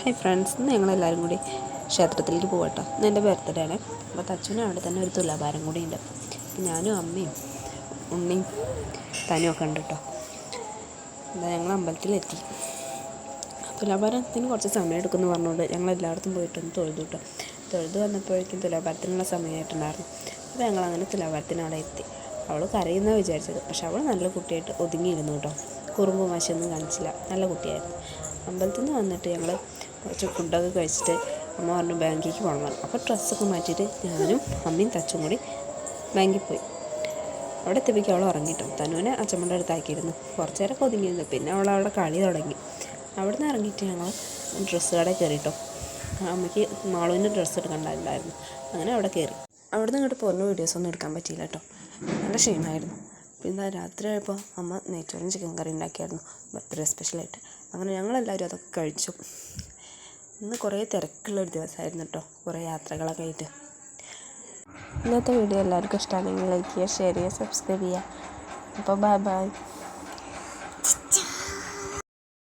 Hi friends, ഇന്ന് ഞങ്ങളെല്ലാവരും കൂടി ക്ഷേത്രത്തിലേക്ക് പോകട്ടോ. ഇന്ന് എൻ്റെ ബർത്ത്ഡേ ആണ്. അപ്പോൾ തച്ചുവിനും അവിടെ തന്നെ ഒരു തുലാഭാരം കൂടി ഉണ്ട്. അപ്പോൾ ഞാനും അമ്മയും ഉണ്ണിയും തനും ഒക്കെ ഉണ്ട് കേട്ടോ. എന്താ ഞങ്ങൾ അമ്പലത്തിലെത്തി. തുലാഭാരത്തിന് കുറച്ച് സമയം എടുക്കുമെന്ന് പറഞ്ഞുകൊണ്ട് ഞങ്ങളെല്ലായിടത്തും പോയിട്ടൊന്ന് തൊഴുതു കേട്ടോ. തൊഴുതു വന്നപ്പോഴേക്കും തുലാഭാരത്തിനുള്ള സമയമായിട്ടുണ്ടായിരുന്നു. അപ്പോൾ ഞങ്ങളങ്ങനെ തുലാഭാരത്തിന് അവിടെ എത്തി. അവൾ കരയുന്നതാണ് വിചാരിച്ചത്, പക്ഷെ അവൾ നല്ല കുട്ടിയായിട്ട് ഒതുങ്ങിയിരുന്നു കേട്ടോ. കുറുമ്പും വാശിയൊന്നും കാണിച്ചില്ല, നല്ല കുട്ടിയായിരുന്നു. അമ്പലത്തിൽ നിന്ന് വന്നിട്ട് ഞങ്ങൾ കുറച്ച് ഫുഡൊക്കെ കഴിച്ചിട്ട് അമ്മ പറഞ്ഞു ബാങ്കിലേക്ക് പോകണം പറഞ്ഞു. അപ്പോൾ ഡ്രസ്സൊക്കെ മാറ്റിയിട്ട് ഞാനും അമ്മയും തച്ചും കൂടി ബാങ്കിൽ പോയി. അവിടെ എത്തിയപ്പോഴേക്കും അവൾ ഉറങ്ങിയിട്ടു. തനുവിനെ അച്ഛമ്മയുടെ അടുത്താക്കിയിരുന്നു. കുറച്ച് നേരമൊക്കെ ഒതുങ്ങിയിരുന്നു. പിന്നെ അവൾ അവിടെ കളി തുടങ്ങി. അവിടെ നിന്ന് ഇറങ്ങിയിട്ട് ഞങ്ങൾ ഡ്രസ്സ് കടയിൽ കയറിയിട്ടോ. അമ്മയ്ക്ക് മാളുവിൻ്റെ ഡ്രസ്സ് എടുക്കണ്ടായിരുന്നു. അങ്ങനെ അവിടെ കയറി. അവിടെ നിന്ന് ഇങ്ങോട്ട് പോകുന്ന വീഡിയോസൊന്നും എടുക്കാൻ പറ്റിയില്ല കേട്ടോ. നല്ല ക്ഷീണമായിരുന്നു. പിന്നെ രാത്രി ആയപ്പോൾ അമ്മ നെയ്ച്ചോറും ചിക്കൻ കറി ഉണ്ടാക്കിയായിരുന്നു, ബർത്ത്ഡേ സ്പെഷ്യലായിട്ട്. അങ്ങനെ ഞങ്ങളെല്ലാവരും അതൊക്കെ കഴിച്ചു. ഇന്ന് കുറേ തിരക്കുള്ളൊരു ദിവസമായിരുന്നു കേട്ടോ, കുറേ യാത്രകളൊക്കെ ആയിട്ട്. ഇന്നത്തെ വീഡിയോ എല്ലാവർക്കും ഇഷ്ടമാണെങ്കിൽ ലൈക്ക് ചെയ്യുക, ഷെയർ ചെയ്യുക, സബ്സ്ക്രൈബ് ചെയ്യുക. അപ്പോൾ ബൈ.